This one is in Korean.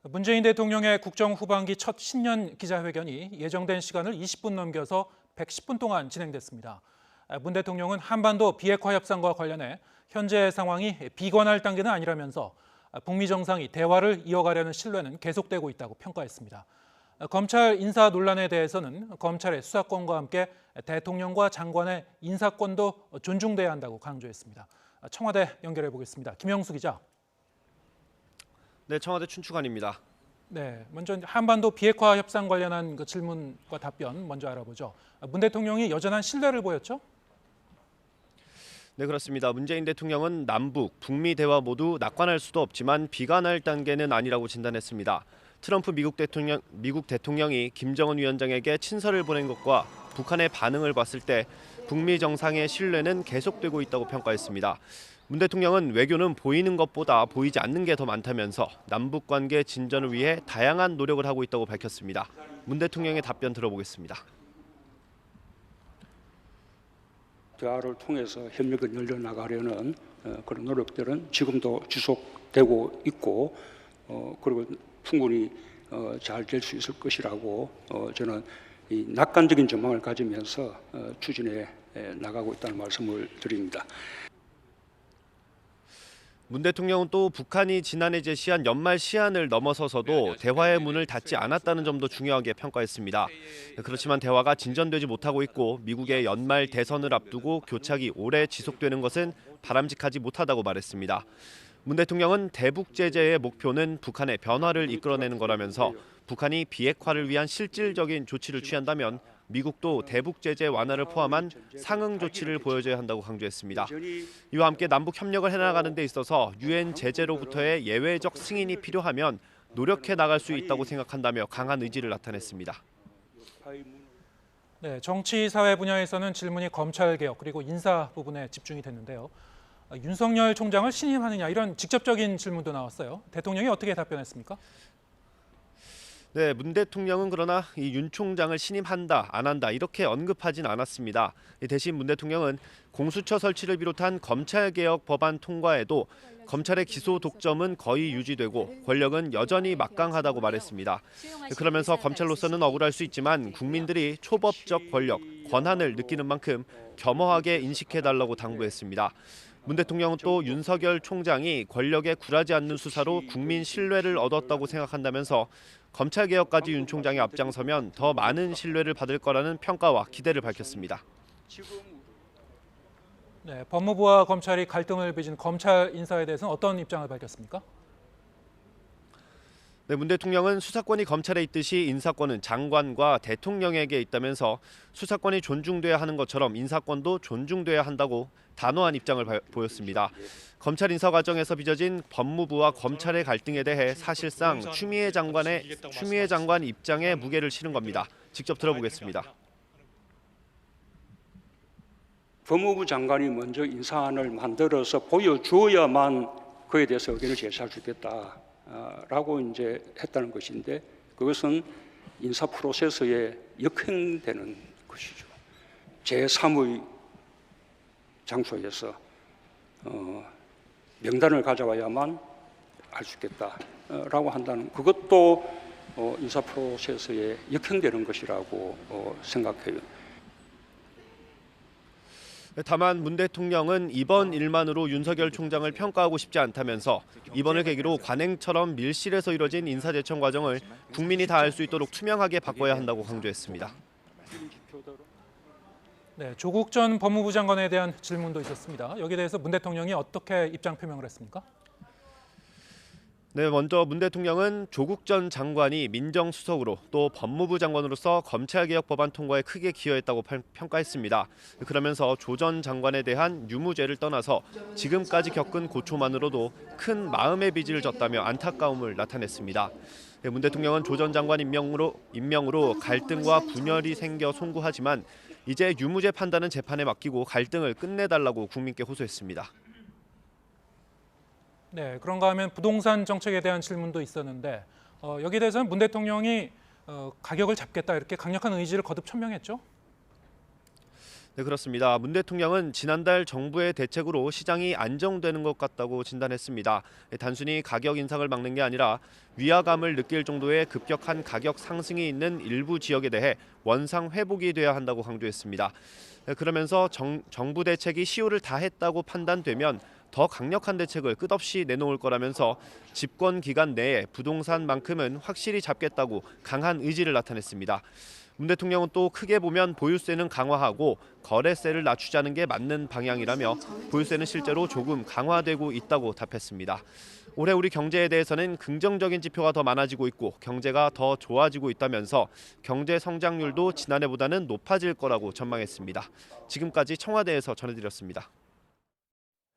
문재인 대통령의 국정 후반기 첫 신년 기자회견이 예정된 시간을 20분 넘겨서 110분 동안 진행됐습니다. 문 대통령은 한반도 비핵화 협상과 관련해 현재 상황이 비관할 단계는 아니라면서 북미 정상이 대화를 이어가려는 신뢰는 계속되고 있다고 평가했습니다. 검찰 인사 논란에 대해서는 검찰의 수사권과 함께 대통령과 장관의 인사권도 존중돼야 한다고 강조했습니다. 청와대 연결해 보겠습니다. 김영수 기자. 네, 청와대 춘추관입니다. 네, 먼저 한반도 비핵화 협상 관련한 그 질문과 답변 먼저 알아보죠. 문 대통령이 여전한 신뢰를 보였죠? 네, 그렇습니다. 문재인 대통령은 남북, 북미 대화 모두 낙관할 수도 없지만 비관할 단계는 아니라고 진단했습니다. 트럼프 미국 대통령이 김정은 위원장에게 친서를 보낸 것과 북한의 반응을 봤을 때 북미 정상의 신뢰는 계속되고 있다고 평가했습니다. 문 대통령은 외교는 보이는 것보다 보이지 않는 게 더 많다면서 남북 관계 진전을 위해 다양한 노력을 하고 있다고 밝혔습니다. 문 대통령의 답변 들어보겠습니다. 대화를 통해서 협력을 열려나가려는 그런 노력들은 지금도 지속되고 있고 그리고 충분히 잘 될 수 있을 것이라고 저는 이 낙관적인 전망을 가지면서 추진해 나가고 있다는 말씀을 드립니다. 문 대통령은 또 북한이 지난해 제시한 연말 시한을 넘어서서도 대화의 문을 닫지 않았다는 점도 중요하게 평가했습니다. 그렇지만 대화가 진전되지 못하고 있고 미국의 연말 대선을 앞두고 교착이 오래 지속되는 것은 바람직하지 못하다고 말했습니다. 문 대통령은 대북 제재의 목표는 북한의 변화를 이끌어내는 거라면서 북한이 비핵화를 위한 실질적인 조치를 취한다면 미국도 대북 제재 완화를 포함한 상응 조치를 보여줘야 한다고 강조했습니다. 이와 함께 남북 협력을 해나가는 데 있어서 유엔 제재로부터의 예외적 승인이 필요하면 노력해 나갈 수 있다고 생각한다며 강한 의지를 나타냈습니다. 네, 정치 사회 분야에서는 질문이 검찰 개혁 그리고 인사 부분에 집중이 됐는데요. 윤석열 총장을 신임하느냐 이런 직접적인 질문도 나왔어요. 대통령이 어떻게 답변했습니까? 네, 문 대통령은 그러나 이 윤 총장을 신임한다, 안 한다 이렇게 언급하진 않았습니다. 대신 문 대통령은 공수처 설치를 비롯한 검찰개혁 법안 통과에도 검찰의 기소 독점은 거의 유지되고 권력은 여전히 막강하다고 말했습니다. 그러면서 검찰로서는 억울할 수 있지만 국민들이 초법적 권력, 권한을 느끼는 만큼 겸허하게 인식해달라고 당부했습니다. 문 대통령은 또 윤석열 총장이 권력에 굴하지 않는 수사로 국민 신뢰를 얻었다고 생각한다면서 검찰개혁까지 윤 총장이 앞장서면 더 많은 신뢰를 받을 거라는 평가와 기대를 밝혔습니다. 네, 법무부와 검찰이 갈등을 빚은 검찰 인사에 대해서는 어떤 입장을 밝혔습니까? 네, 문 대통령은 수사권이 검찰에 있듯이 인사권은 장관과 대통령에게 있다면서 수사권이 존중돼야 하는 것처럼 인사권도 존중돼야 한다고 단호한 입장을 보였습니다. 검찰 인사 과정에서 빚어진 법무부와 검찰의 갈등에 대해 사실상 추미애 장관 입장에 무게를 실은 겁니다. 직접 들어보겠습니다. 법무부 장관이 먼저 인사안을 만들어서 보여주어야만 그에 대해서 의견을 제시할 수 있겠다라고 이제 했다는 것인데 그것은 인사 프로세스에 역행되는 것이죠. 제3의 장소에서 명단을 가져와야만 알 수 있겠다라고 한다는 그것도 인사 프로세스에 역행되는 것이라고 생각해요. 다만 문 대통령은 이번 일만으로 윤석열 총장을 평가하고 싶지 않다면서 이번을 계기로 관행처럼 밀실에서 이뤄진 인사제청 과정을 국민이 다 알 수 있도록 투명하게 바꿔야 한다고 강조했습니다. 네, 조국 전 법무부 장관에 대한 질문도 있었습니다. 여기에 대해서 문 대통령이 어떻게 입장 표명을 했습니까? 네, 먼저 문 대통령은 조국 전 장관이 민정수석으로 또 법무부 장관으로서 검찰개혁 법안 통과에 크게 기여했다고 평가했습니다. 그러면서 조 전 장관에 대한 유무죄를 떠나서 지금까지 겪은 고초만으로도 큰 마음의 빚을 졌다며 안타까움을 나타냈습니다. 문 대통령은 조 전 장관 임명으로 갈등과 분열이 생겨 송구하지만 이제 유무죄 판단은 재판에 맡기고 갈등을 끝내달라고 국민께 호소했습니다. 네, 그런가 하면 부동산 정책에 대한 질문도 있었는데 여기에 대해서는 문 대통령이 가격을 잡겠다 이렇게 강력한 의지를 거듭 천명했죠. 네, 그렇습니다. 문 대통령은 지난달 정부의 대책으로 시장이 안정되는 것 같다고 진단했습니다. 단순히 가격 인상을 막는 게 아니라 위화감을 느낄 정도의 급격한 가격 상승이 있는 일부 지역에 대해 원상 회복이 돼야 한다고 강조했습니다. 그러면서 정부 대책이 시효를 다했다고 판단되면 더 강력한 대책을 끝없이 내놓을 거라면서 집권 기간 내에 부동산만큼은 확실히 잡겠다고 강한 의지를 나타냈습니다. 문 대통령은 또 크게 보면 보유세는 강화하고 거래세를 낮추자는 게 맞는 방향이라며 보유세는 실제로 조금 강화되고 있다고 답했습니다. 올해 우리 경제에 대해서는 긍정적인 지표가 더 많아지고 있고 경제가 더 좋아지고 있다면서 경제 성장률도 지난해보다는 높아질 거라고 전망했습니다. 지금까지 청와대에서 전해드렸습니다.